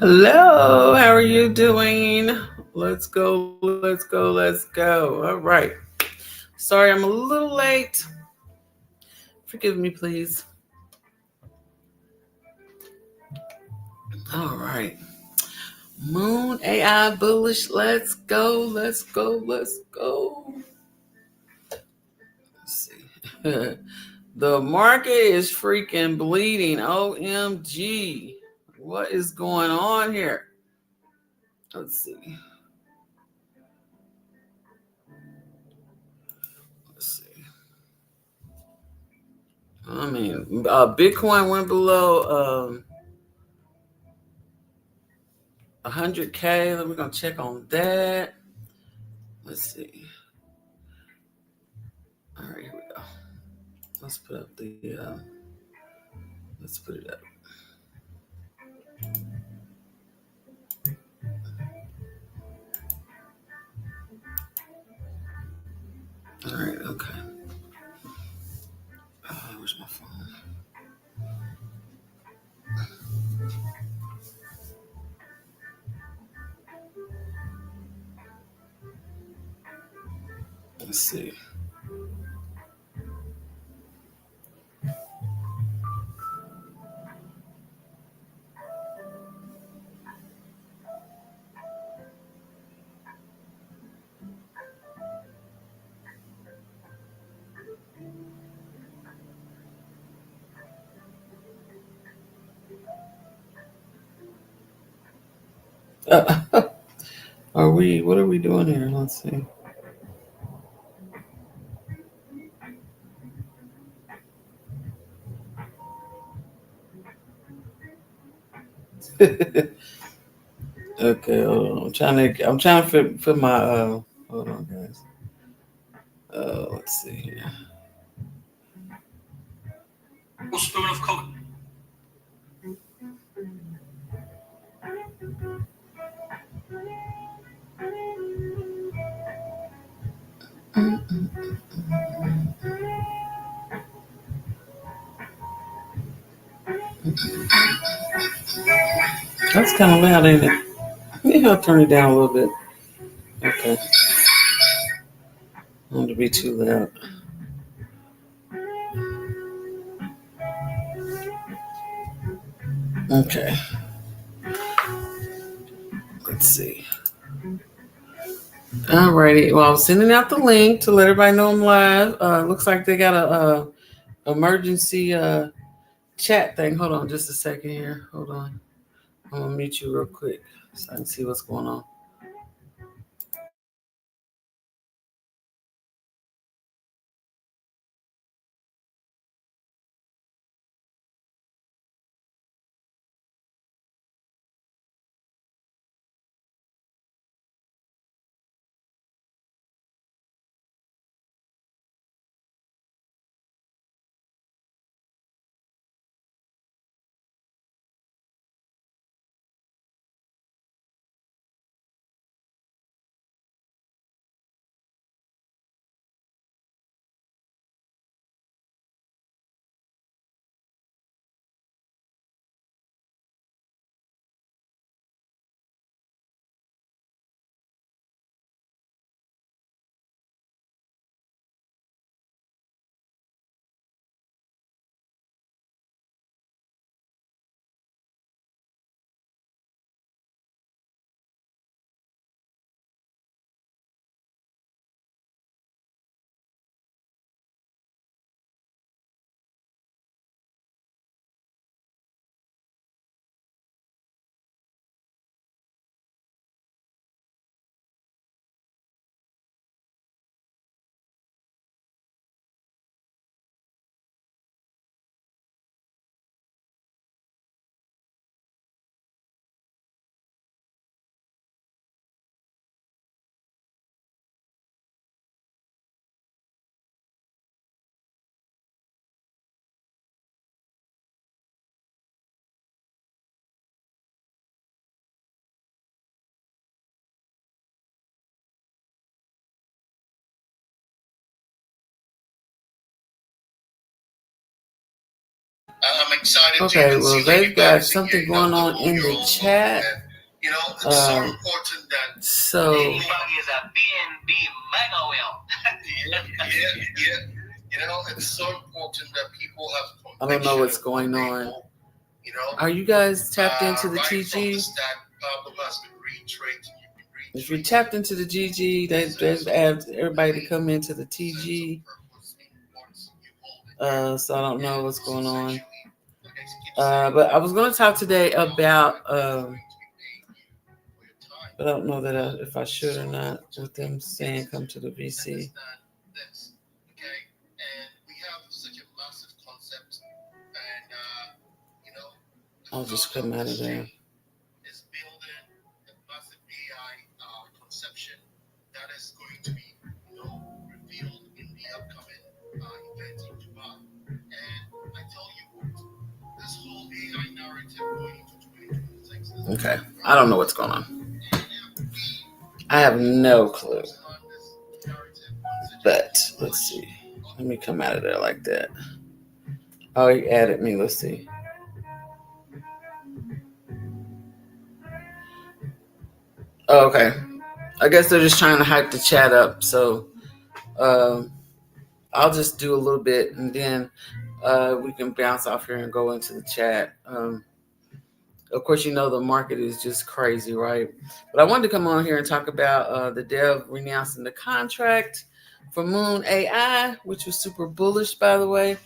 Hello, how are you doing? Let's go, let's go, let's go. All right. Sorry, I'm a little late. Forgive me, please. All right. Moon AI bullish. Let's go, let's go, let's go. Let's see. The market is freaking bleeding. OMG. What is going on here? Let's see. Let's see. I mean, Bitcoin went below 100K. We're going to check on that. Let's see. All right, here we go. Let's put up let's put it up. All right, okay. Where's my phone? Let's see. What are we doing here? Let's see. Okay, hold on. I'm trying to fit my, hold on, guys. Let's see here. Spoon of Coke. That's kind of loud, ain't it? Maybe I'll turn it down a little bit. Okay. I don't want to be too loud. Okay. Let's see. Alrighty. Well, I was sending out the link to let everybody know I'm live. Looks like they got a emergency chat thing. Hold on just a second here. Hold on. I'm gonna mute you real quick so I can see what's going on. Okay, well, they've got something going on in the chat. So it's so important that people have. I don't know what's going on. Are you guys tapped into the TG? If you're tapped into the GG, they've asked everybody to come into the TG. So I don't know what's going on. But I was going to talk today about, but I don't know that if I should or not, with them saying come to the VC. I'll just come out of there. Okay, I don't know what's going on. I have no clue. But let's see. Let me come out of there like that. Oh, he added me. Let's see. Oh, okay. I guess they're just trying to hype the chat up. So I'll just do a little bit and then we can bounce off here and go into the chat. Of course, you know the market is just crazy, right? But I wanted to come on here and talk about the dev renouncing the contract for MoonAI, which was super bullish, by the way.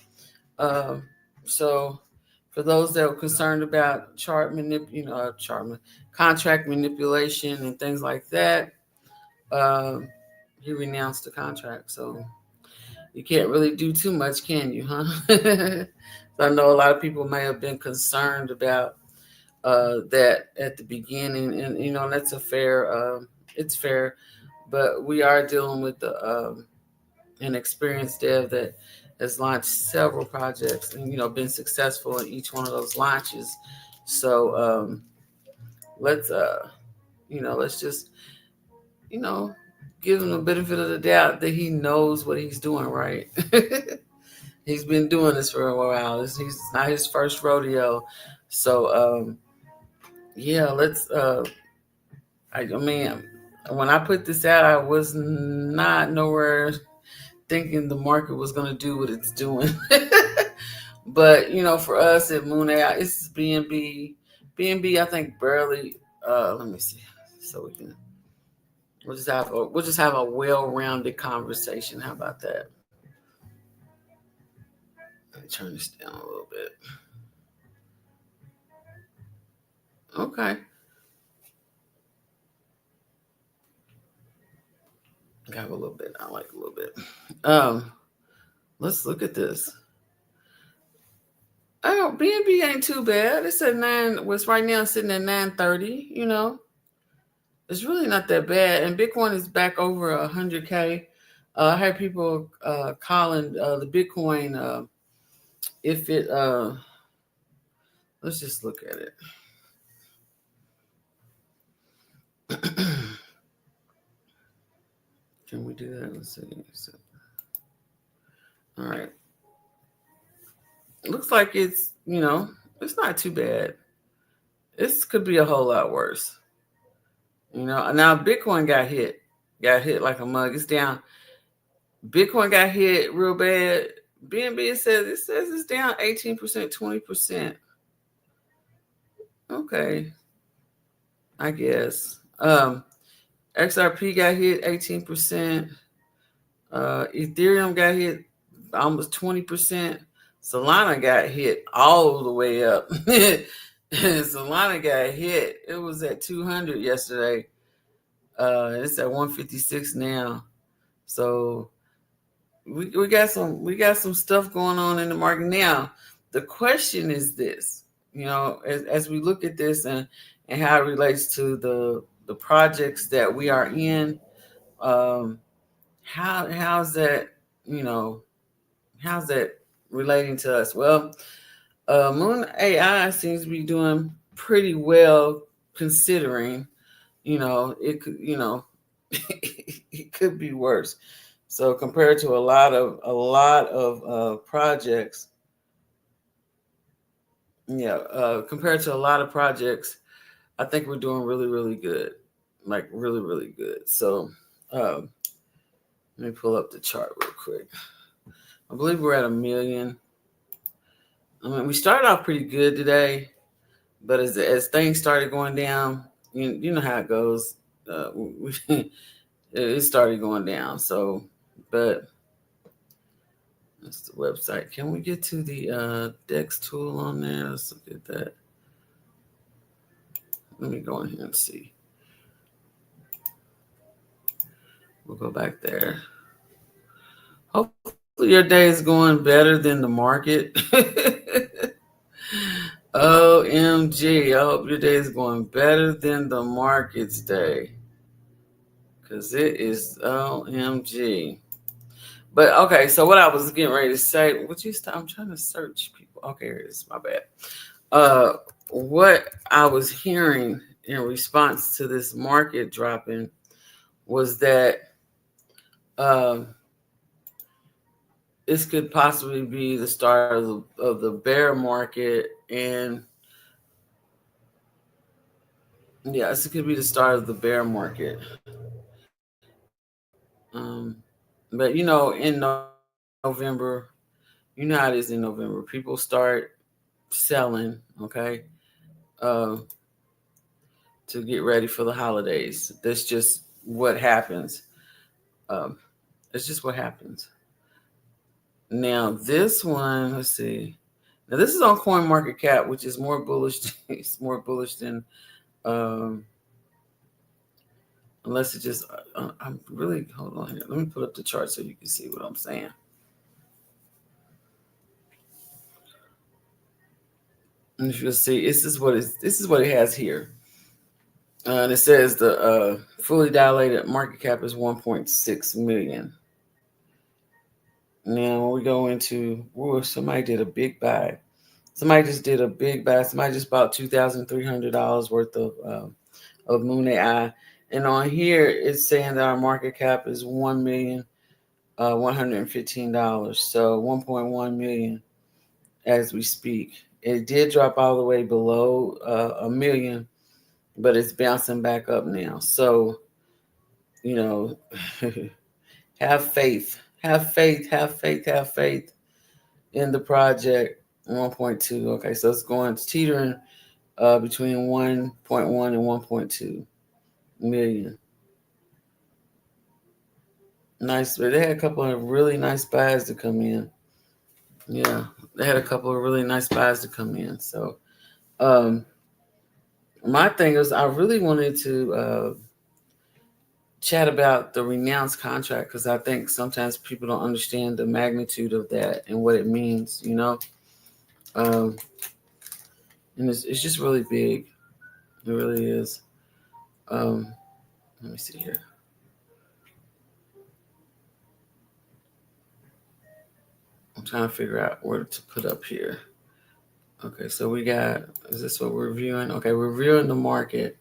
So for those that were concerned about contract manipulation and things like that, he renounced the contract. So you can't really do too much, can you, huh? So I know a lot of people may have been concerned about that at the beginning, and that's a fair. It's fair, but we are dealing with an experienced dev that has launched several projects and been successful in each one of those launches. So let's just give him the benefit of the doubt that he knows what he's doing, right? He's been doing this for a while. It's not his first rodeo. So let's I mean, when I put this out, I was not nowhere thinking the market was going to do what it's doing. But for us at MoonAI, it's BNB. BNB, I think barely. Let me see. So we'll just have a well-rounded conversation. How about that? Let me turn this down a little bit. Okay. I got a little bit. I like a little bit. Let's look at this. Oh, BNB ain't too bad. It's at 9. Was right now sitting at 930. It's really not that bad. And Bitcoin is back over 100K. I had people calling the Bitcoin if it. Let's just look at it. Can we do that? Let's see. All right. It looks like it's it's not too bad. This could be a whole lot worse. Now Bitcoin got hit like a mug. It's down. Bitcoin got hit real bad. BNB says it's down 18%, 20%. Okay, I guess. XRP got hit 18%. Ethereum got hit almost 20%. Solana got hit all the way up. Solana got hit. It was at 200 yesterday. It's at 156 now. So we got some stuff going on in the market now. The question is this, as we look at this and how it relates to the projects that we are in, how's that relating to us? Well, MoonAI seems to be doing pretty well considering, it could, it could be worse. So compared to a lot of projects, Yeah, compared to a lot of projects, I think we're doing really, really good. Like really, really good. So um, let me pull up the chart real quick. I believe we're at a million. I mean, we started off pretty good today, but as things started going down, you know how it goes. It started going down. So, but that's the website. Can we get to the Dex tool on there? Let's look at that. Let me go in here and see. We'll go back there. Hopefully, your day is going better than the market. OMG. I hope your day is going better than the market's day. Because it is OMG. But okay, so what I was getting ready to say, would you stop? I'm trying to search people. Okay, here it is. My bad. Uh, what I was hearing in response to this market dropping was that um, this could possibly be the start of the bear market, and yeah, this could be the start of the bear market. But in November, you know how it is in November. People start selling, okay, uh, to get ready for the holidays. That's just what happens. Um, it's just what happens. Now this one, let's see. Now this is on Coin Market Cap, which is more bullish. It's more bullish than um, unless it just. I'm really hold on here. Let me put up the chart so you can see what I'm saying. And if you'll see, this is what it has here. And it says the fully dilated market cap is 1.6 million. Now when we go into, somebody did a big buy. Somebody just did a big buy. Somebody just bought $2,300 worth of MoonAI. And on here, it's saying that our market cap is $1,115. So 1.1 million as we speak. It did drop all the way below a million, but it's bouncing back up now. So, you know, have faith, have faith, have faith, have faith in the project. 1.2. Okay, so it's teetering between 1.1 and 1.2 million. Nice, but they had a couple of really nice buys to come in. Yeah, they had a couple of really nice buys to come in. So, um, my thing is, I really wanted to chat about the Renounced contract because I think sometimes people don't understand the magnitude of that and what it means. Um, and it's just really big. It really is. Um, let me see here. I'm trying to figure out where to put up here. Okay, so we got. Is this what we're reviewing? Okay, we're reviewing the market.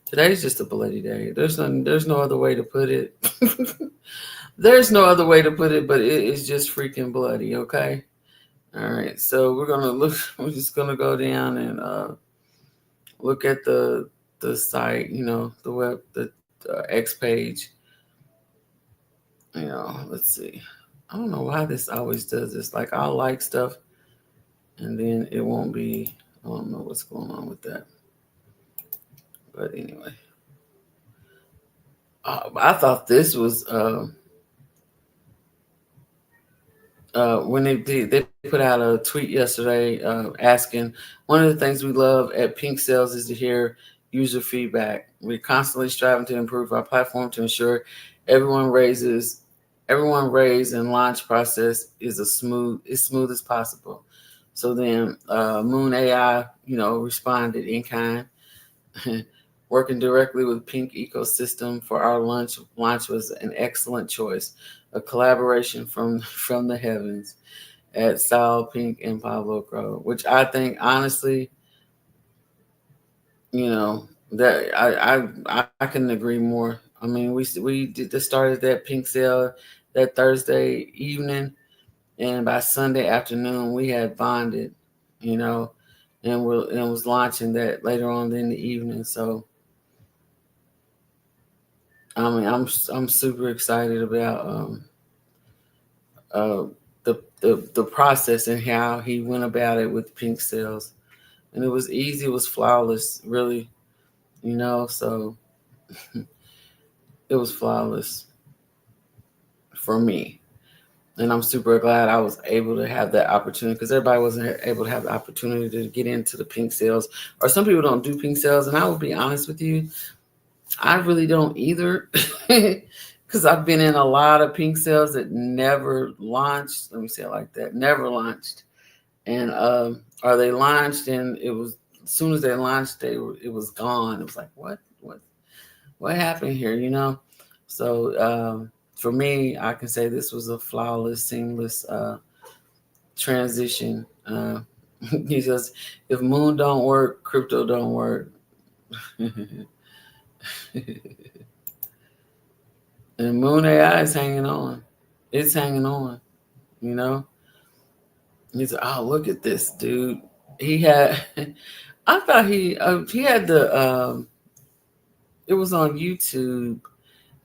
Today's just a bloody day. There's no other way to put it. There's no other way to put it, but it is just freaking bloody. Okay. All right. So we're gonna look. We're just gonna go down and look at the site. The web, the X page. Let's see. I don't know why this always does this. Like I'll like stuff, and then it won't be. I don't know what's going on with that. But anyway, I thought this was when they put out a tweet yesterday asking, one of the things we love at Pink Sales is to hear user feedback. We're constantly striving to improve our platform to ensure everyone raise and launch process is as smooth as possible. So then MoonAI, responded in kind. Working directly with Pink ecosystem for our launch was an excellent choice. A collaboration from the heavens at Sal Pink and Pablo Crow, which I think honestly, that I couldn't agree more. I mean, we started that Pink sale that Thursday evening, and by Sunday afternoon we had bonded, you know, and was launching that later on in the evening. So I mean, I'm super excited about uh, the process and how he went about it with pink cells, and it was easy, it was flawless, really, So it was flawless for me, and I'm super glad I was able to have that opportunity because everybody wasn't able to have the opportunity to get into the pink cells, or some people don't do pink cells, and I will be honest with you, I really don't either. Because I've been in a lot of pink cells that never launched. Let me say it like that. Never launched. And or they launched and it was, as soon as they launched, it was gone. It was like, what happened here, So for me, I can say this was a flawless, seamless transition. Because if Moon don't work, crypto don't work. And MoonAI is hanging on. It's hanging on, you know. He's like, oh, look at this dude. He had, I thought he had the, it was on YouTube.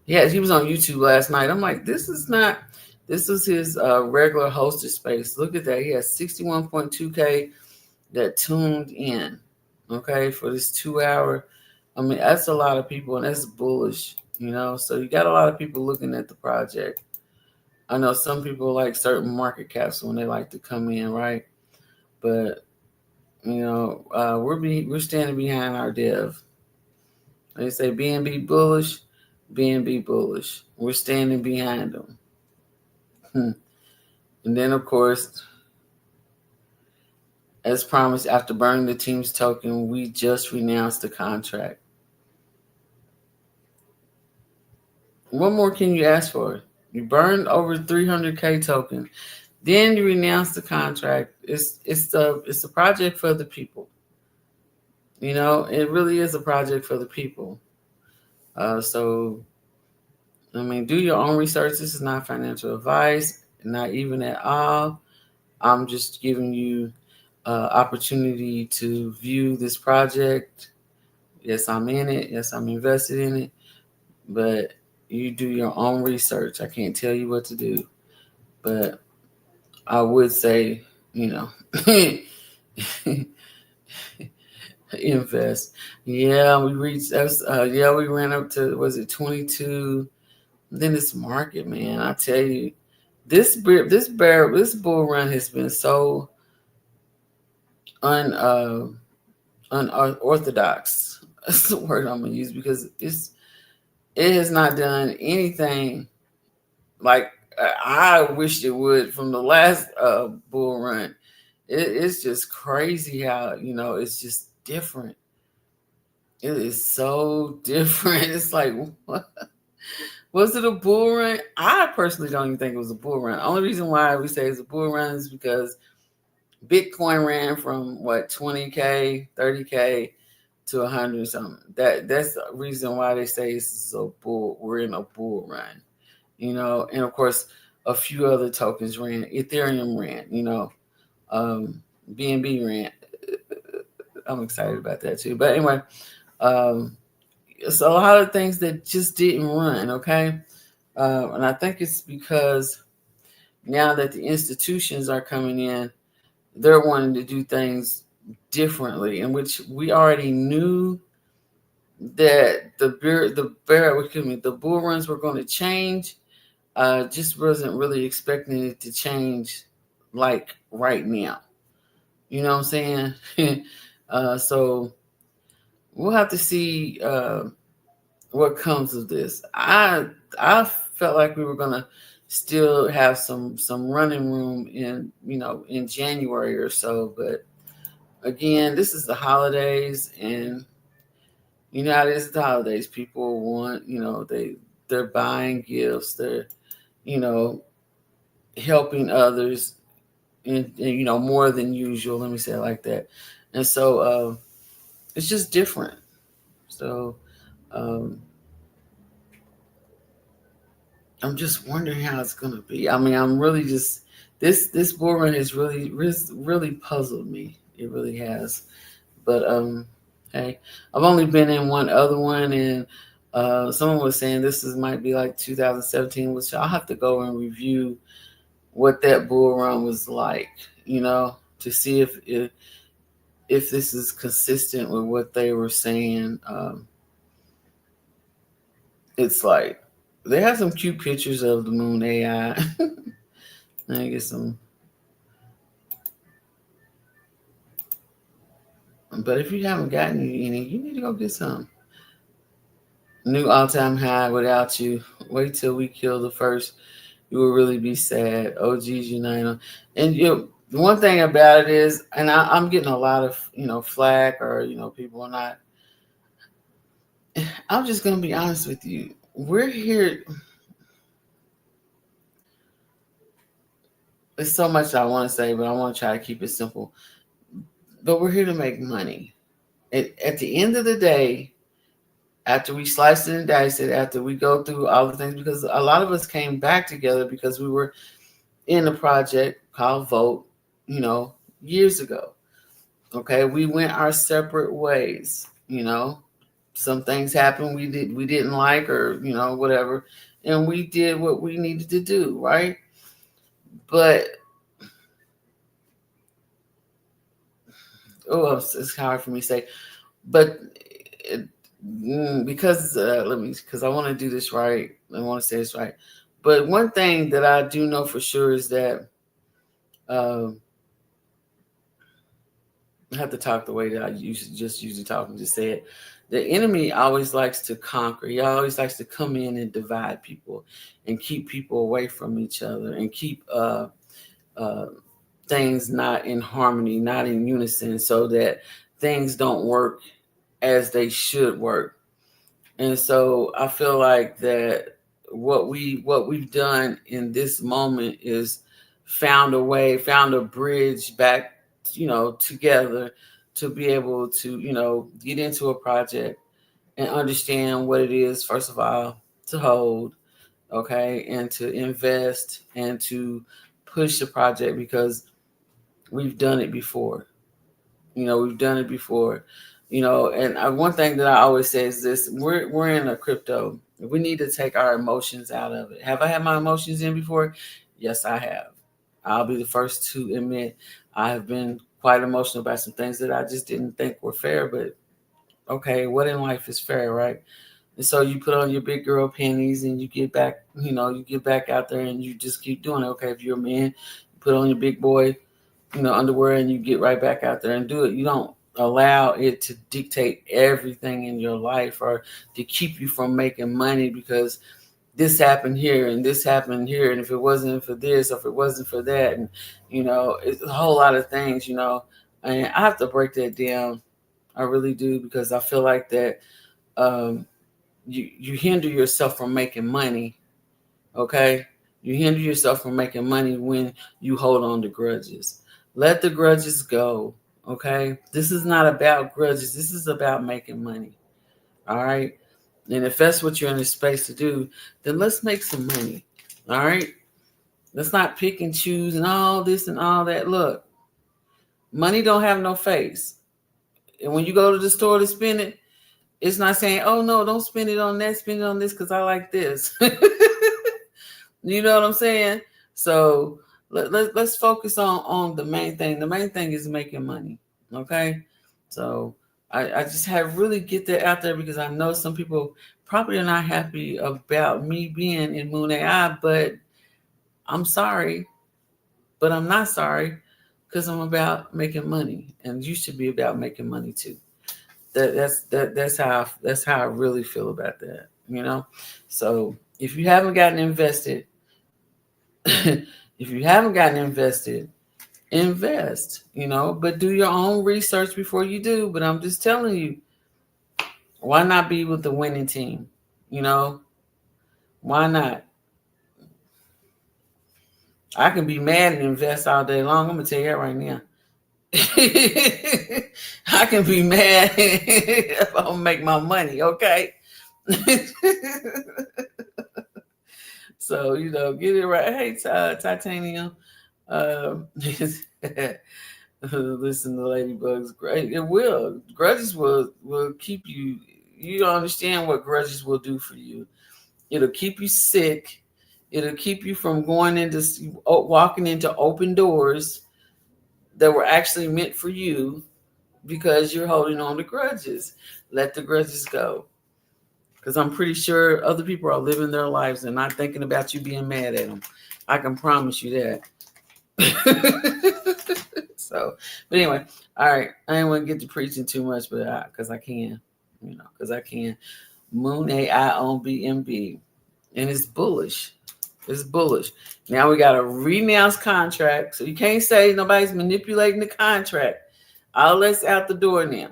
Yeah, he was on YouTube last night. I'm like, this is not, this is his regular hosted space. Look at that. He has 61.2K that tuned in, okay, for this 2 hour. I mean, that's a lot of people and that's bullish, So you got a lot of people looking at the project. I know some people like certain market caps when they like to come in, right? But we're standing behind our dev. They say BNB bullish, BNB bullish. We're standing behind them. And then, of course, as promised, after burning the team's token, we just renounced the contract. What more can you ask for? You burned over 300K token, then you renounce the contract. It's a project for the people. It really is a project for the people. So, I mean, do your own research. This is not financial advice, not even at all. I'm just giving you opportunity to view this project. Yes, I'm in it. Yes, I'm invested in it. But you do your own research. I can't tell you what to do. But I would say, invest. Yeah, we reached us. Yeah, we ran up to, was it 22? Then this market, man, I tell you, this bull run has been so unorthodox. That's the word I'm gonna use because it has not done anything like I wished it would from the last bull run. It's just crazy how it's just different. It is so different. It's like, what? Was it a bull run? I personally don't even think it was a bull run. The only reason why we say it's a bull run is because Bitcoin ran from 20K, 30K to 100 something. That's the reason why they say this is a bull. We're in a bull run, And of course, a few other tokens ran. Ethereum ran, BNB ran. I'm excited about that too. But anyway, it's a lot of things that just didn't run. Okay, and I think it's because now that the institutions are coming in, they're wanting to do things differently, in which we already knew that the bull runs were going to change. Just wasn't really expecting it to change like right now. You know what I'm saying? So we'll have to see what comes of this. I felt like we were gonna still have some running room in January or so, but again, this is the holidays, and you know how it is the holidays. People want, they're buying gifts, they're you know helping others, and more than usual. Let me say it like that, and so it's just different. So. I'm just wondering how it's gonna be. I mean, I'm really just this bull run has really puzzled me. It really has. But hey, I've only been in one other one, and someone was saying this is might be like 2017, which I'll have to go and review what that bull run was like, to see if this is consistent with what they were saying. It's like they have some cute pictures of the Moon AI. Let me get some. But if you haven't gotten any, you need to go get some. New all-time high without you. Wait till we kill the first. You will really be sad. OGs unite. And the one thing about it is, and I'm getting a lot of flack, or people are not. I'm just gonna be honest with you. We're here. There's so much I want to say, but I want to try to keep it simple. But we're here to make money. At the end of the day, after we slice it and dice it, after we go through all the things, because a lot of us came back together because we were in a project called Vote, years ago. Okay, we went our separate ways. Some things happened we didn't like, or whatever, and we did what we needed to do, right? But it's hard for me to say, but because because I want to do this right, I want to say this right. But one thing that I do know for sure is that I have to talk the way that I usually talk and just say it. The enemy always likes to conquer. He always likes to come in and divide people and keep people away from each other and keep things not in harmony, not in unison, so that things don't work as they should work. And so I feel like that what we've done in this moment is found a bridge back, together, to be able to, get into a project and understand what it is, first of all, to hold, okay, and to invest and to push the project, because we've done it before. We've done it before. And one thing that I always say is this: we're in a crypto. We need to take our emotions out of it. Have I had my emotions in before? Yes, I have. I'll be the first to admit I have been quite emotional about some things that I just didn't think were fair. But okay, what in life is fair, right? And so you put on your big girl panties and you get back, you get back out there and you just keep doing it. Okay, if you're a man, you put on your big boy, underwear, and you get right back out there and do it. You don't allow it to dictate everything in your life, or to keep you from making money because this happened here and this happened here. And if it wasn't for this, or if it wasn't for that, and, it's a whole lot of things, and I have to break that down. I really do, because I feel like that you hinder yourself from making money. Okay. You hinder yourself from making money when you hold on to grudges. Let the grudges go. Okay. This is not about grudges. This is about making money. All right. And if that's what you're in this space to do, then let's make some money. All right. Let's not pick and choose and all this and all that. Look, money don't have no face. And when you go to the store to spend it, it's not saying, oh no, don't spend it on that, spend it on this because I like this. You know what I'm saying? So let's focus on the main thing. The main thing is making money. Okay. So I just have really get that out there, because I know some people probably are not happy about me being in MoonAI, but I'm sorry, but I'm not sorry, because I'm about making money, and you should be about making money too. That's how I really feel about that. So if you haven't gotten invested, invest, but do your own research before you do. But I'm just telling you, why not be with the winning team? Why not? I can be mad and invest all day long. I'm gonna tell you that right now. I can be mad if I don't make my money, okay? So, get it right. Hey, Titanium. Listen to Ladybug's great. It will. Grudges will keep you. You don't understand what grudges will do for you. It'll keep you sick. It'll keep you from going into walking into open doors that were actually meant for you because you're holding on to grudges. Let the grudges go. Because I'm pretty sure other people are living their lives and not thinking about you being mad at them. I can promise you that. So, but anyway, all right. I didn't want to get to preaching too much, but because I can, because I can. MoonAI on BNB, and it's bullish. It's bullish. Now we got a renounced contract, so you can't say nobody's manipulating the contract. All that's out the door now.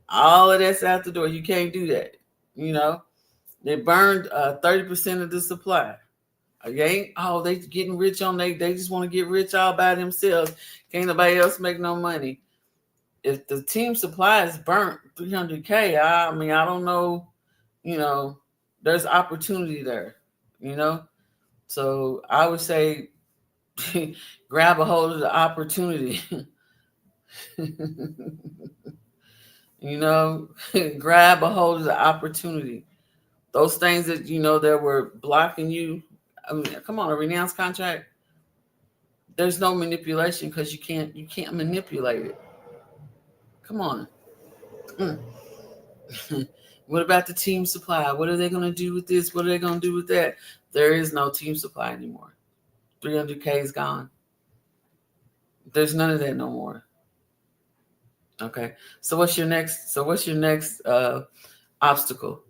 All of that's out the door. You can't do that. They burned 30% of the supply. They getting rich on they just want to get rich all by themselves. Can't nobody else make no money. If the team supply is burnt 300K, I don't know, there's opportunity there, So I would say grab a hold of the opportunity. Grab a hold of the opportunity. Those things that that were blocking you. Come on, a renounced contract. There's no manipulation because you can't manipulate it. Come on. What about the team supply? What are they going to do with this? What are they going to do with that? There is no team supply anymore. 300K is gone. There's none of that no more. Okay. So what's your next obstacle?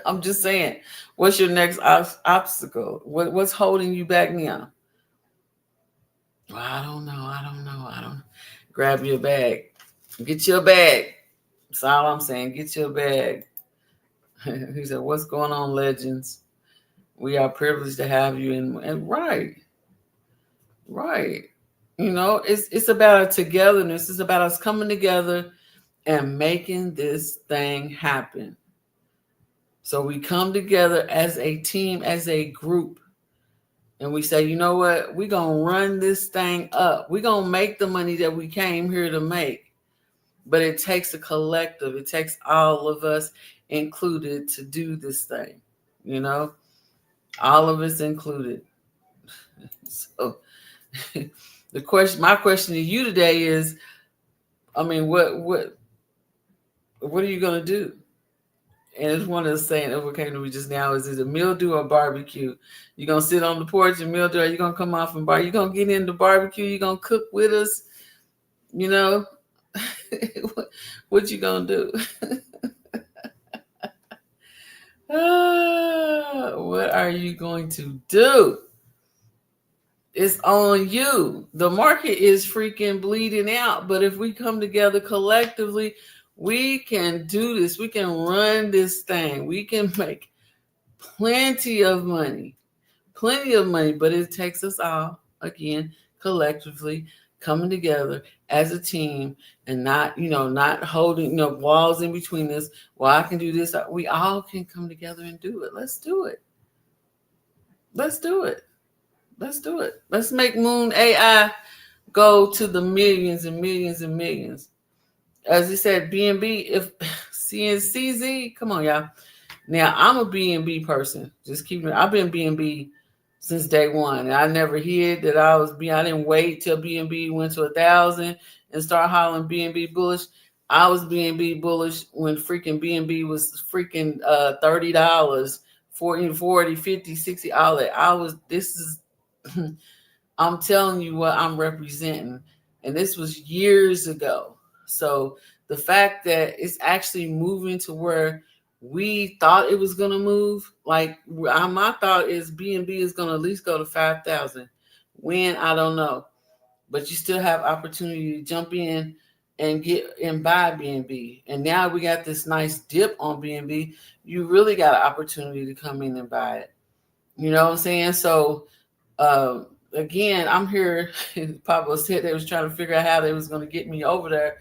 I'm just saying, what's your next obstacle? What's holding you back now? Well, I don't know. Grab your bag. Get your bag. That's all I'm saying. Get your bag. He said, what's going on, legends? We are privileged to have you. And right. It's about a togetherness. It's about us coming together and making this thing happen. So we come together as a team, as a group, and we say, you know what? We're going to run this thing up. We're going to make the money that we came here to make. But it takes a collective. It takes all of us included to do this thing. All of us included. So my question to you today is, what are you going to do? And it's one of the saying that came to me just now is it mildew or barbecue? You're going to sit on the porch and mildew, or you're going to come off and you're going to get into barbecue, you're going to cook with us, what you going to do? What are you going to do? It's on you. The market is freaking bleeding out, but if we come together collectively, we can do this. We can run this thing. We can make plenty of money, but it takes us all, again, collectively coming together as a team and not holding, walls in between us. Well, I can do this. We all can come together and do it. Let's do it. Let's make MoonAI go to the millions and millions and millions. As he said, BNB, if CNCZ, come on, y'all. Now, I'm a BNB person. Just keep it. I've been BNB since day one. And I never hid that I didn't wait till BNB went to 1,000 and start hollering BNB bullish. I was BNB bullish when freaking BNB was freaking $30, 40, 50, 60, all that. I'm telling you what I'm representing. And this was years ago. So the fact that it's actually moving to where we thought it was going to move, like my thought is BNB is going to at least go to 5,000. When, I don't know. But you still have opportunity to jump in and get and buy BNB. And now we got this nice dip on BNB. You really got an opportunity to come in and buy it. You know what I'm saying? So, again, I'm here. Pablo said they was trying to figure out how they was going to get me over there.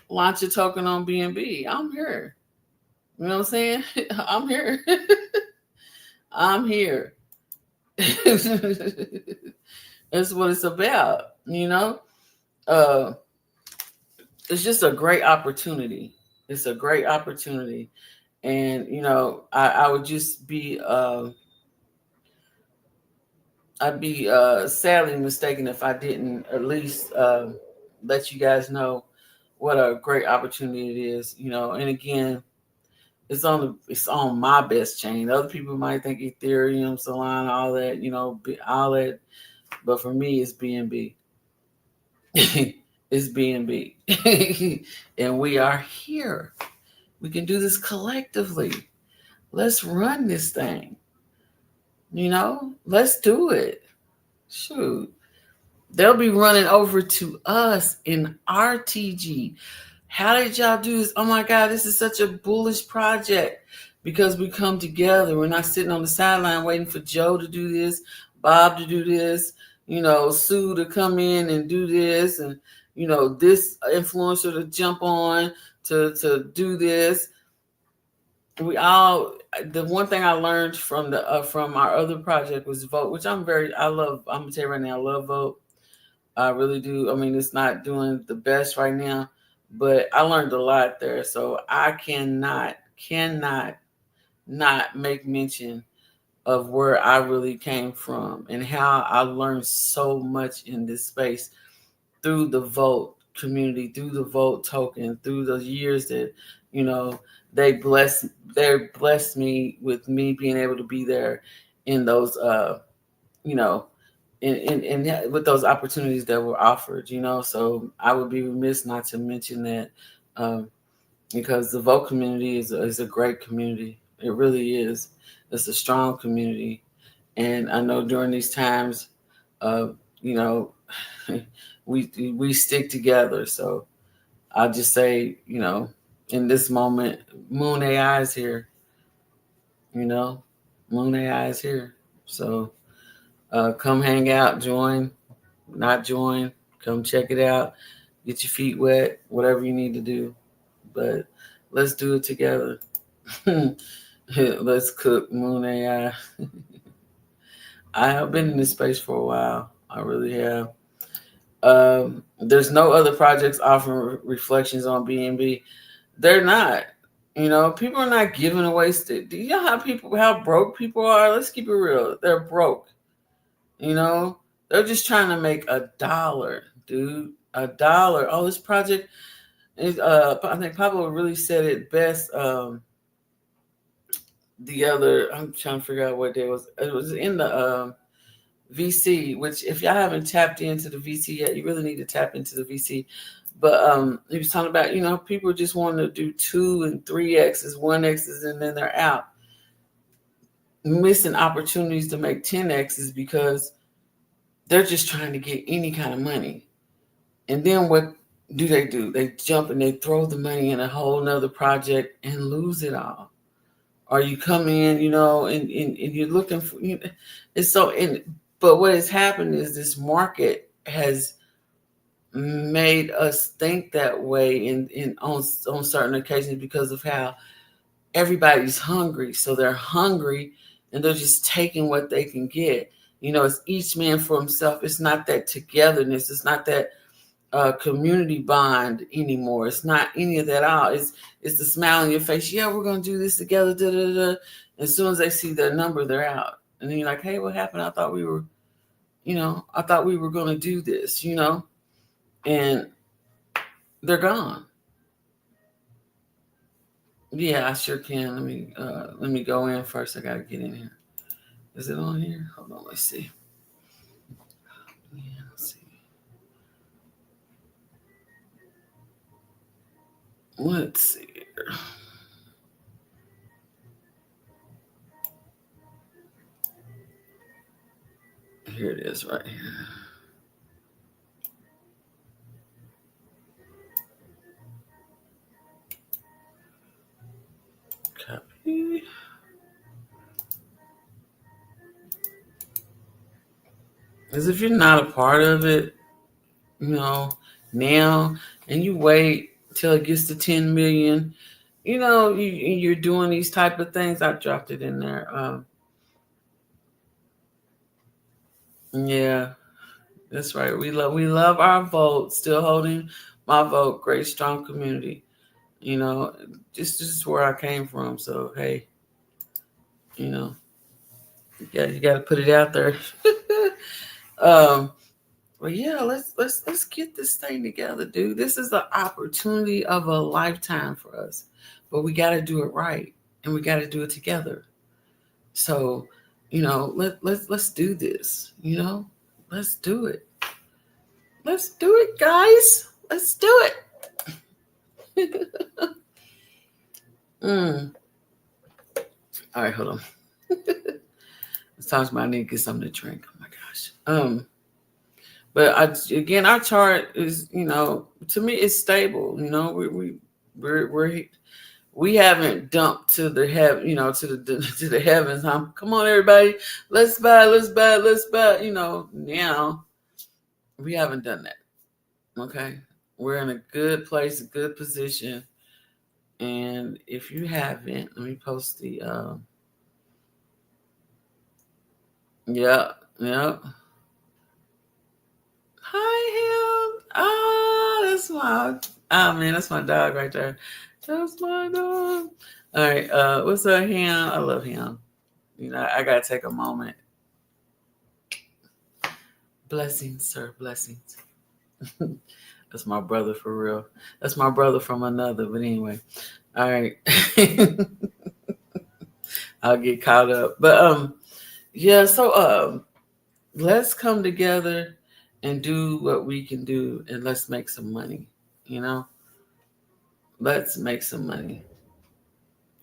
Launch a token on BNB. I'm here. You know what I'm saying? I'm here. I'm here. That's what it's about, Uh, it's just a great opportunity. It's a great opportunity. And, I would just be, I'd be sadly mistaken if I didn't at least let you guys know what a great opportunity it is, And again, it's on my best chain. Other people might think Ethereum, Solana, all that, all that. But for me, it's BNB. It's BNB, and we are here. We can do this collectively. Let's run this thing. Let's do it. Shoot. They'll be running over to us in RTG. How did y'all do this? Oh my God, this is such a bullish project because we come together. We're not sitting on the sideline waiting for Joe to do this, Bob to do this, Sue to come in and do this, and this influencer to jump on to do this. The one thing I learned from our other project was Vote, which I love. I'm gonna tell you right now, I love Vote. I really do. I mean, it's not doing the best right now, but I learned a lot there. So I cannot not make mention of where I really came from and how I learned so much in this space through the Vote community, through the Vote token, through the years that, they blessed me with me being able to be there in those you know in with those opportunities that were offered, So I would be remiss not to mention that, because the Vote community is a great community. It really is. It's a strong community, and I know during these times, you know, we stick together. So I'll just say, in this moment, MoonAI is here. MoonAI is here. So come hang out, join, not join, come check it out, get your feet wet, whatever you need to do. But let's do it together. Let's cook MoonAI. I have been in this space for a while. I really have. There's no other projects offering reflections on BNB. They're not. People are not giving away. Do you know how broke people are? Let's keep it real. They're broke. They're just trying to make $1, dude. $1. Oh, this project is. I think Pablo really said it best. I'm trying to figure out what day it was. It was in the VC, which if y'all haven't tapped into the VC yet, you really need to tap into the VC. But he was talking about, people just want to do 2 and 3X's, 1X's, and then they're out. Missing opportunities to make 10X's because they're just trying to get any kind of money. And then what do? They jump and they throw the money in a whole nother project and lose it all. Or you come in, and you're looking for, it's so, but what has happened is this market has made us think that way on certain occasions because of how everybody's hungry. So they're hungry and they're just taking what they can get. It's each man for himself. It's not that togetherness. It's not that community bond anymore. It's not any of that out. It's the smile on your face. Yeah, we're gonna do this together. Da, da, da. As soon as they see their number, they're out. And then you're like, hey, what happened? I thought we were gonna do this, and they're gone. Yeah, I sure can. Let me go in first. I gotta get in here. Is it on here? Hold on, let's see. Yeah, let's see. Let's see here. Here it is right here. Copy. As if you're not a part of it, now, and you wait till it gets to 10 million, you're doing these type of things. I dropped it in there. Yeah. That's right. We love our vote. Still holding my vote. Great, strong community. You know, just where I came from. So hey, you know, you got to put it out there. um, well, yeah, let's get this thing together, dude. This is the opportunity of a lifetime for us, but we got to do it right, and we got to do it together. So, let's do this. Let's do it. Let's do it, guys. Let's do it. mm. All right, hold on. It's time for my need to get something to drink. Oh my gosh. But again, our chart is, to me, it's stable. We're we haven't dumped to the heaven, to the to the heavens. Come on, everybody, let's buy, let's buy, let's buy. Now we haven't done that. Okay, we're in a good place, a good position. And if you haven't, let me post the. Yeah, yeah. Hi, him. Oh, that's my dog right there. That's my dog. All right, what's up, him? I love him. I gotta take a moment. Blessings, sir, blessings. That's my brother for real. That's my brother from another. But anyway, all right. I'll get caught up. But yeah. So let's come together and do what we can do, and let's make some money. You know, let's make some money.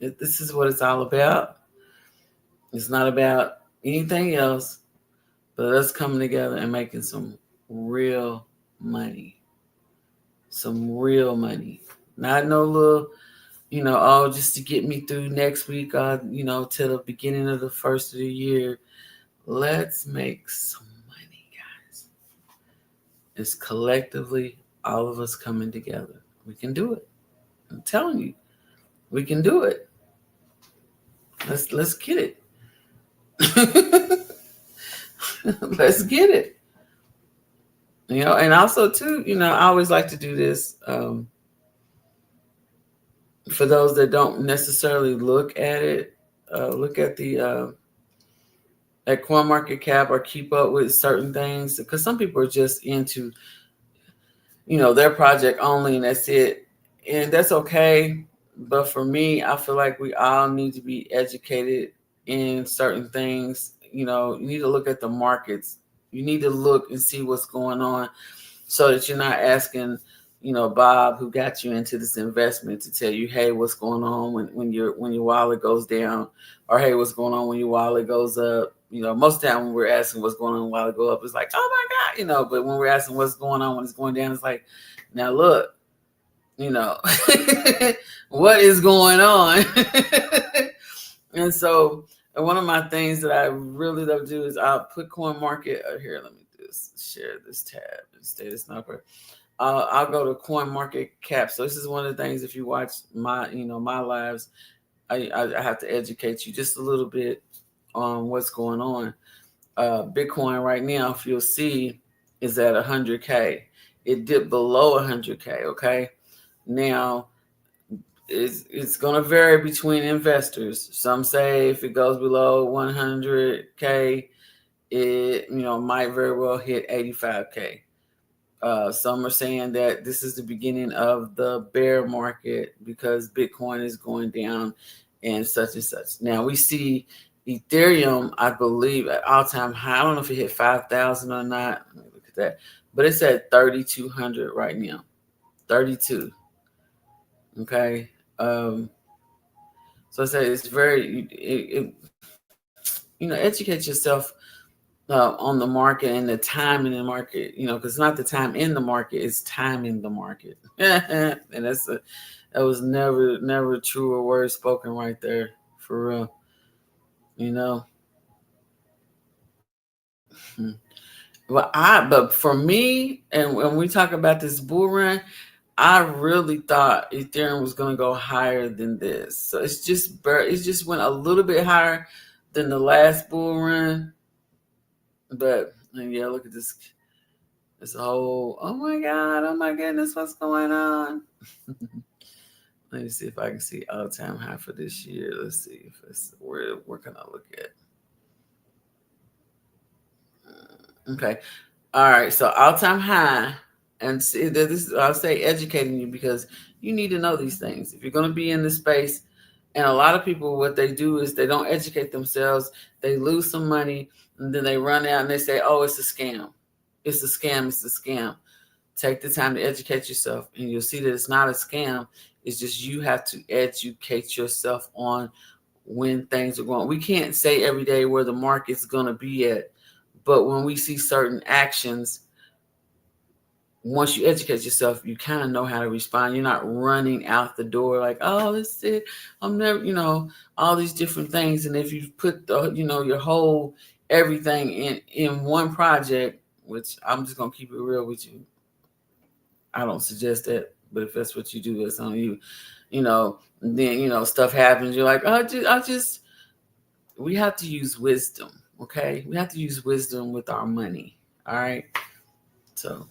This is what it's all about. It's not about anything else, but us coming together and making some real money. Some real money. Not no little, just to get me through next week, till the beginning of the first of the year. Let's make some money, guys. It's collectively all of us coming together. We can do it. I'm telling you, we can do it. Let's get it. Let's get it. And also too, I always like to do this. For those that don't necessarily look at it, look at the at CoinMarketCap or keep up with certain things, because some people are just into their project only and that's it, and that's okay. But for me, I feel like we all need to be educated in certain things. You need to look at the markets. You need to look and see what's going on, so that you're not asking Bob, who got you into this investment, to tell you, hey, what's going on when your wallet goes down, or hey, what's going on when your wallet goes up. Most of the time when we're asking what's going on while it go up, it's like, oh my God, but when we're asking what's going on when it's going down, it's like, now look, what is going on? And so one of my things that I really love to do is I'll put Coin Market here. Let me share this tab and stay this number. I'll go to Coin Market Cap. So this is one of the things, if you watch my lives, I have to educate you just a little bit on what's going on. Bitcoin right now, if you'll see, is at 100K. It dipped below 100K. Okay, now it's going to vary between investors. Some say if it goes below 100K, it might very well hit 85K. Some are saying that this is the beginning of the bear market because Bitcoin is going down and such and such. Now we see Ethereum, I believe, at all-time high. I don't know if it hit 5,000 or not. Let me look at that. But it's at 3,200 right now. 32. Okay. So I say it's very, educate yourself on the market and the time in the market, because it's not the time in the market, it's time in the market. And that was never a truer word spoken right there, for real. But for me, and when we talk about this bull run, I really thought Ethereum was going to go higher than this. So it just went a little bit higher than the last bull run. But yeah, look at this. It's a whole, oh my God, oh my goodness, what's going on? Let me see if I can see all-time high for this year. Let's see if it's where can I look at? Okay. All right. So all-time high, and see this I'll say educating you because you need to know these things. If you're gonna be in this space, and a lot of people what they do is they don't educate themselves, they lose some money, and then they run out and they say, oh, it's a scam. It's a scam, it's a scam. Take the time to educate yourself, and you'll see that it's not a scam. It's just you have to educate yourself on when things are going. We can't say every day where the market's going to be at, but when we see certain actions, once you educate yourself, you kind of know how to respond. You're not running out the door like, oh, that's it. I'm never, all these different things. And if you put your whole everything in one project, which I'm just gonna keep it real with you, I don't suggest that, but if that's what you do, that's on you. Then stuff happens. You're like, oh, I just. We have to use wisdom, okay? We have to use wisdom with our money, all right? So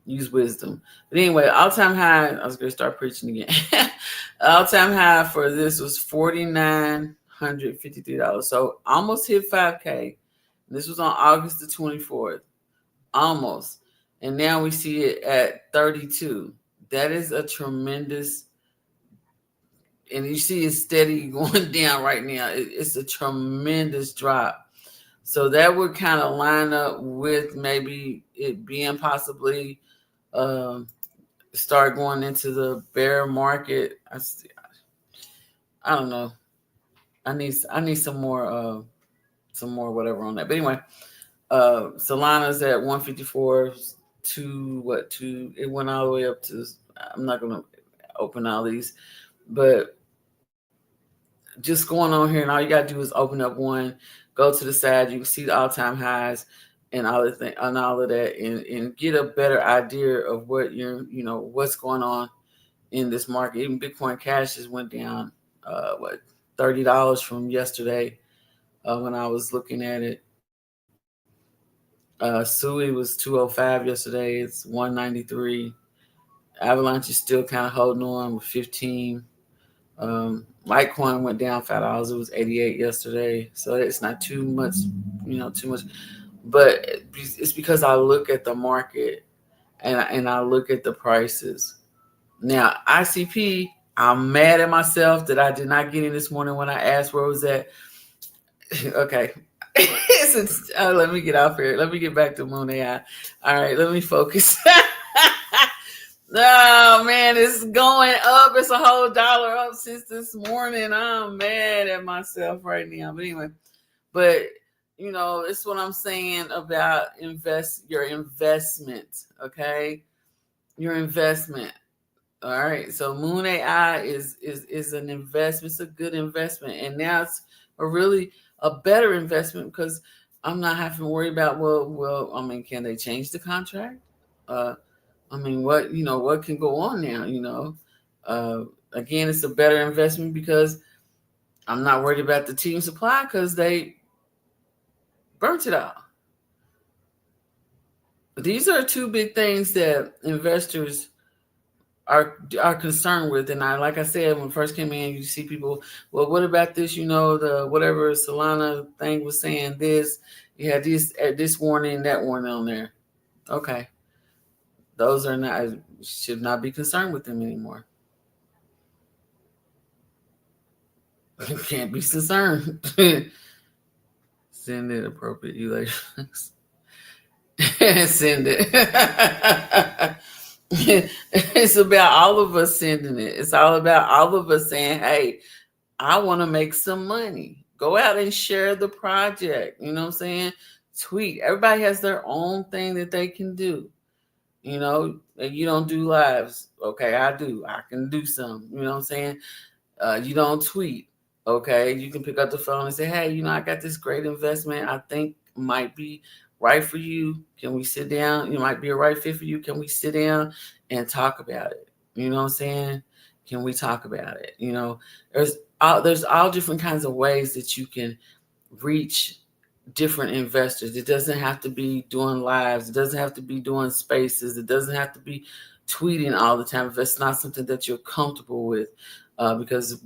use wisdom. But anyway, all-time high. I was gonna start preaching again. All-time high for this was $4,953. So almost hit 5K. This was on August the 24th. Almost. And now we see it at 32. That is a tremendous, and you see it's steady going down right now. It's a tremendous drop. So that would kind of line up with maybe it being possibly start going into the bear market. I don't know. I need some more whatever on that. But anyway, Solana's at 154 to what to it went all the way up to, I'm not gonna open all these, but just going on here, and all you gotta do is open up one, go to the side, you can see the all-time highs and all of that, and get a better idea of what what's going on in this market. Even Bitcoin Cash just went down $30 from yesterday when I was looking at it. Sui was 205 yesterday. It's 193. Avalanche is still kind of holding on with 15. Litecoin went down $5. It was 88 yesterday, so it's not too much, too much. But it's because I look at the market and I look at the prices. Now ICP, I'm mad at myself that I did not get in this morning when I asked where it was at. Okay. Let me get off here. Let me get back to MoonAI. All right, let me focus. Oh man, it's going up. It's a whole dollar up since this morning. I'm mad at myself right now. But anyway, it's what I'm saying about your investment. Okay, your investment. All right. So MoonAI is an investment. It's a good investment, and now it's a better investment because I'm not having to worry about can they change the contract? What can go on now? Again, it's a better investment because I'm not worried about the team supply because they burnt it out. These are two big things that investors are concerned with. And like I said, when I first came in, you see people, well, what about this? The whatever Solana thing was saying this, you had this warning, that warning on there. Okay. Those should not be concerned with them anymore. You can't be concerned. Send it appropriate you later. Send it. It's about all of us sending it. It's all about all of us saying, hey, I want to make some money. Go out and share the project. You know what I'm saying? Tweet. Everybody has their own thing that they can do. You don't do lives. Okay, I do. I can do some. You know what I'm saying? You don't tweet. Okay, you can pick up the phone and say, hey, I got this great investment I think might be right for you. Can we sit down? It might be a right fit for you. Can we sit down and talk about it? You know what I'm saying? Can we talk about it? There's all different kinds of ways that you can reach different investors. It doesn't have to be doing lives. It doesn't have to be doing spaces. It doesn't have to be tweeting all the time if it's not something that you're comfortable with. Because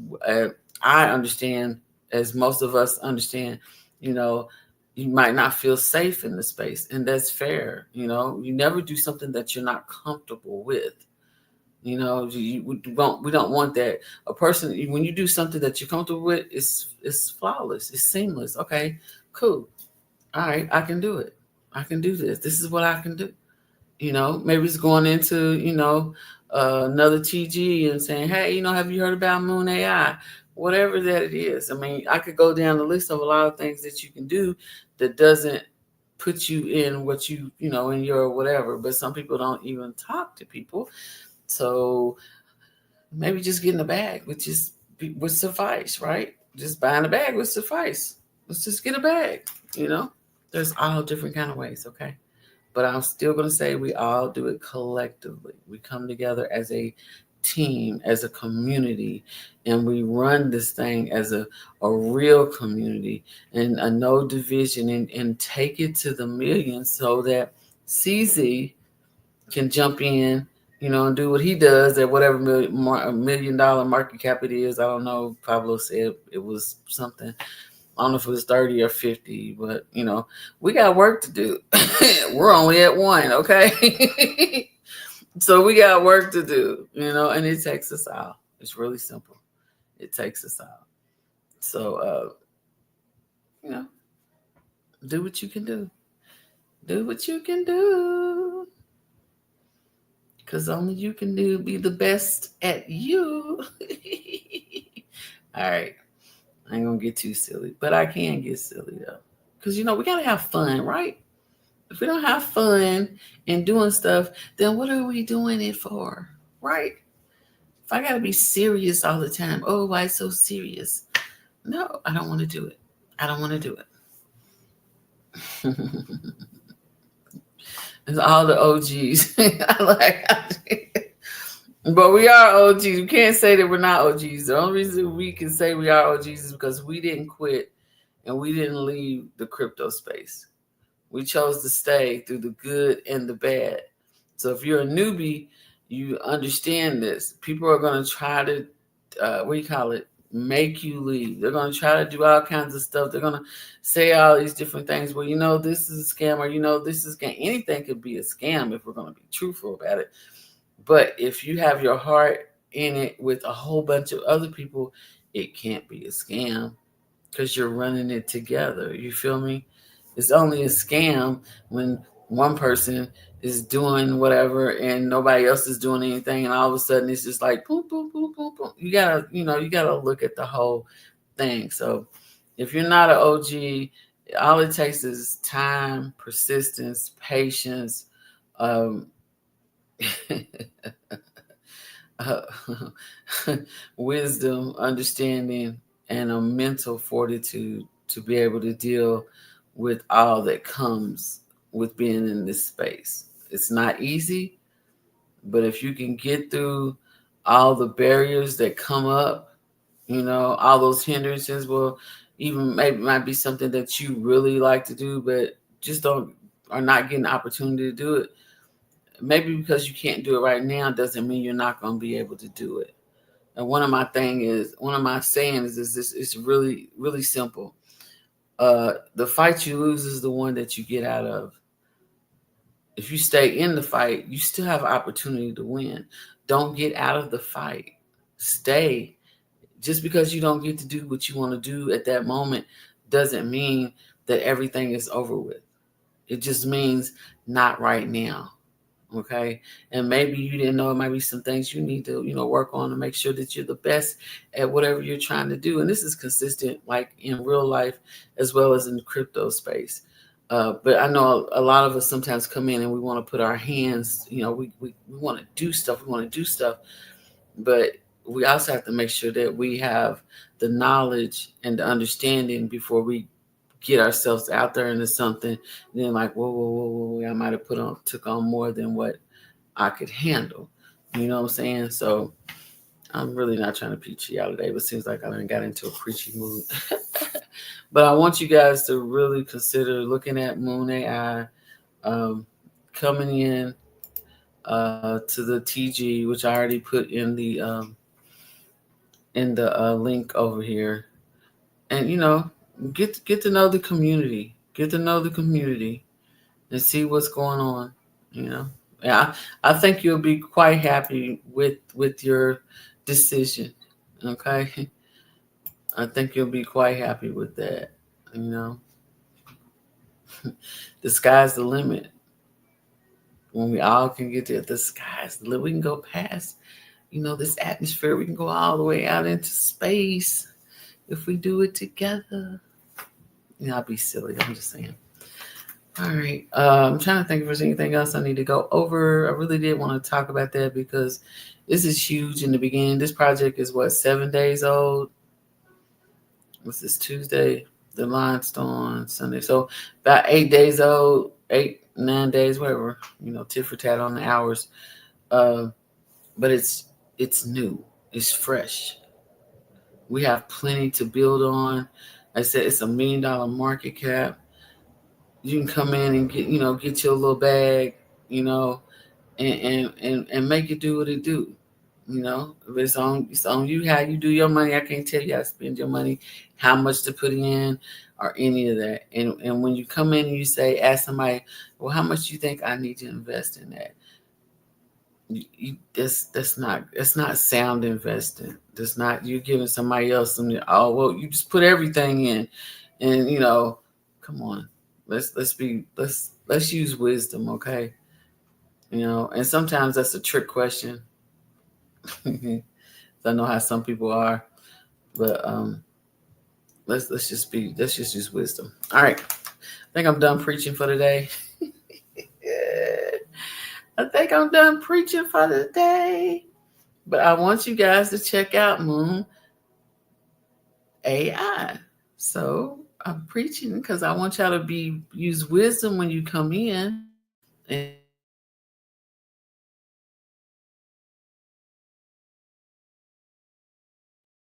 I understand, as most of us understand, you know, you might not feel safe in the space, and that's fair. You never do something that you're not comfortable with. We don't want that. A person, when you do something that you're comfortable with, it's flawless, it's seamless. Okay, cool. All right, I can do it. I can do this. This is what I can do. Maybe it's going into, another TG and saying, hey, have you heard about MoonAI? Whatever that it is. I mean, I could go down the list of a lot of things that you can do that doesn't put you in what in your whatever. But some people don't even talk to people. So maybe just getting a bag would suffice, right? Just buying a bag would suffice. Let's just get a bag, There's all different kind of ways, okay? But I'm still going to say we all do it collectively. We come together as a team, as a community, and we run this thing as a real community and a no division, and take it to the millions so that CZ can jump in, and do what he does at whatever $1 million market cap it is. I don't know. Pablo said it was something. I don't know if it was 30 or 50, but we got work to do. We're only at 1, okay? So we got work to do, and it takes us out. It's really simple. It takes us out. So, do what you can do. Do what you can do. Because only you can be the best at you. All right. I ain't going to get too silly, but I can get silly, though. Because, we got to have fun, right? If we don't have fun in doing stuff, then what are we doing it for, right? If I got to be serious all the time, oh, why so serious? No, I don't want to do it. I don't want to do it. It's all the OGs. But we are OGs. We can't say that we're not OGs. The only reason we can say we are OGs is because we didn't quit and we didn't leave the crypto space. We chose to stay through the good and the bad. So if you're a newbie, you understand this. People are going to try to, make you leave. They're going to try to do all kinds of stuff. They're going to say all these different things. Well, this is a scam, or this is scam. Anything could be a scam if we're going to be truthful about it. But if you have your heart in it with a whole bunch of other people, it can't be a scam because you're running it together. You feel me? It's only a scam when one person is doing whatever and nobody else is doing anything, and all of a sudden it's just like boom, boom, boom, boom, boom. You gotta look at the whole thing. So if you're not an OG, all it takes is time, persistence, patience, wisdom, understanding, and a mental fortitude to be able to deal with all that comes with being in this space. It's not easy, but if you can get through all the barriers that come up, all those hindrances, well, even maybe it might be something that you really like to do, but just are not getting the opportunity to do it. Maybe because you can't do it right now doesn't mean you're not going to be able to do it. And one of my sayings is this: it's really, really simple. The fight you lose is the one that you get out of. If you stay in the fight, you still have an opportunity to win. Don't get out of the fight. Stay. Just because you don't get to do what you want to do at that moment doesn't mean that everything is over with. It just means not right now. Okay. And maybe you didn't know, it might be some things you need to, work on to make sure that you're the best at whatever you're trying to do. And this is consistent, like in real life, as well as in the crypto space. But I know a lot of us sometimes come in and we want to put our hands, we want to do stuff. We want to do stuff, but we also have to make sure that we have the knowledge and the understanding before we get ourselves out there into something. And then like, whoa, I might have took on more than what I could handle. You know what I'm saying? So I'm really not trying to preach y'all today, but it seems like I got into a preachy mood. But I want you guys to really consider looking at MoonAI, coming in to the TG, which I already put in the link over here, and get to know the community, get to know the community, and see what's going on. You know, yeah, I think you'll be quite happy with your decision. Okay, I think you'll be quite happy with that. You know, the sky's the limit. When we all can get there, the sky's the limit. We can go past, this atmosphere. We can go all the way out into space if we do it together. I'll be silly. I'm just saying. All right. I'm trying to think if there's anything else I need to go over. I really did want to talk about that because this is huge in the beginning. This project is 7 days old. What's this, Tuesday? The limestone Sunday. So about 8 days old, 8-9 days, whatever, tit for tat on the hours. But it's new. It's fresh. We have plenty to build on. I said it's $1 million market cap. You can come in and get your little bag, and make it do what it do. If it's on you how you do your money. I can't tell you how to spend your money, how much to put in, or any of that. And when you come in and you ask somebody, well, how much do you think I need to invest in that? That's not sound investing. That's not you giving somebody else some. Oh well, you just put everything in, and come on, let's use wisdom, okay? And sometimes that's a trick question. I know how some people are, but let's just use wisdom. All right, I think I'm done preaching for today. I think I'm done preaching for the day. But I want you guys to check out MoonAI. So I'm preaching because I want y'all to use wisdom when you come in. And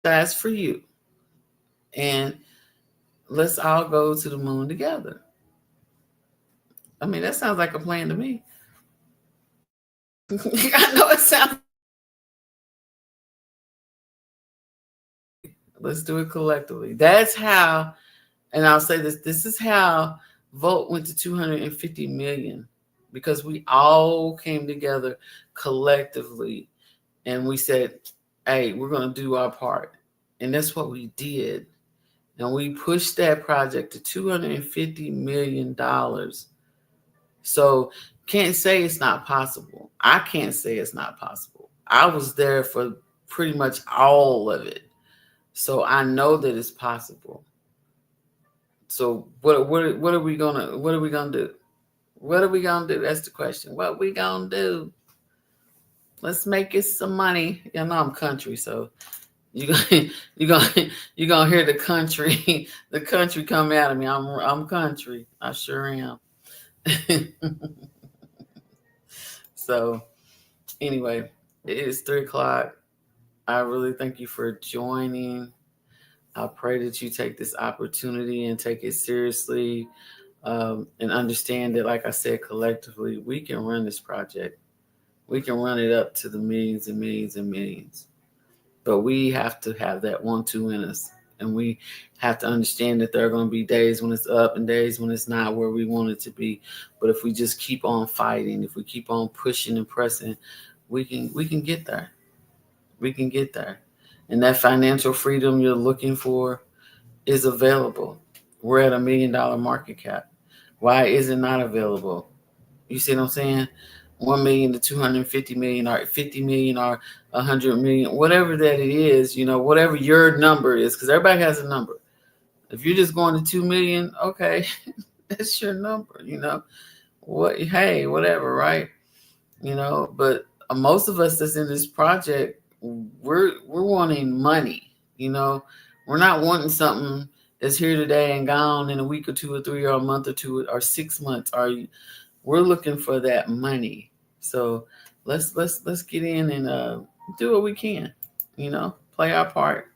that's for you. And let's all go to the moon together. I mean, that sounds like a plan to me. I know it sounds. Let's do it collectively. That's how, and I'll say this is how Volt went to 250 million, because we all came together collectively and we said, hey, we're going to do our part. And that's what we did. And we pushed that project to $250 million. So can't say it's not possible. I can't say it's not possible. I was there for pretty much all of it. So I know that it's possible. So what are we gonna do? What are we gonna do? That's the question. What we gonna do? Let's make it some money. You know I'm country, so you're gonna hear the country come out of me. I'm country. I sure am. So anyway, it is 3:00. I really thank you for joining. I pray that you take this opportunity and take it seriously, and understand that, like I said, collectively, we can run this project. We can run it up to the millions and millions and millions. But we have to have that 1-2 in us. And we have to understand that there are going to be days when it's up and days when it's not where we want it to be. But if we just keep on fighting, if we keep on pushing and pressing, we can get there. We can get there. And that financial freedom you're looking for is available. We're at $1 million market cap. Why is it not available? You see what I'm saying? 1 million to 250 million, or 50 million, or 100 million, whatever that it is, whatever your number is, because everybody has a number. If you're just going to 2 million, okay, that's your number, hey, whatever, right? But most of us that's in this project, we're wanting money. We're not wanting something that's here today and gone in a week or 2 or 3 or a month or 2 or 6 months. We're looking for that money. So let's get in and do what we can. Play our part.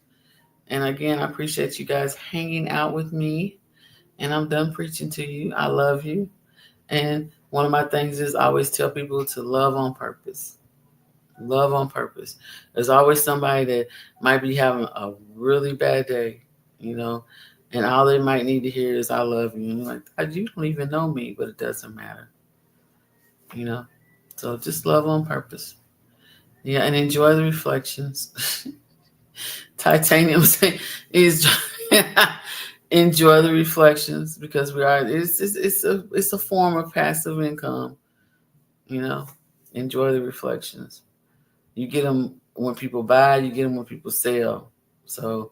And again, I appreciate you guys hanging out with me. And I'm done preaching to you. I love you. And one of my things is I always tell people to love on purpose. Love on purpose. There's always somebody that might be having a really bad day, you know, and all they might need to hear is "I love you." And you're like, you don't even know me, but it doesn't matter, you know. So just love on purpose. Yeah, and enjoy the reflections. Titanium is enjoy the reflections because we are. It's a form of passive income, you know. Enjoy the reflections. You get them when people buy, you get them when people sell. So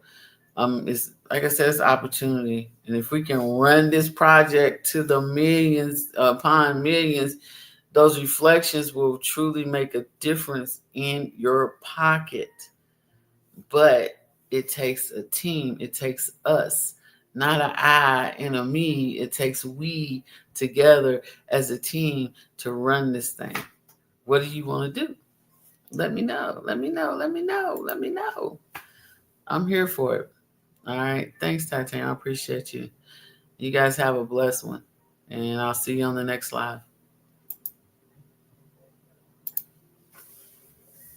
it's like I said, it's opportunity, and if we can run this project to the millions upon millions, those reflections will truly make a difference in your pocket. But it takes a team. It takes us, not an I and a me. It takes we together as a team to run this thing. What do you want to do? Let me know. Let me know. Let me know. Let me know. I'm here for it. All right. Thanks, Titania. I appreciate you. You guys have a blessed one. And I'll see you on the next live.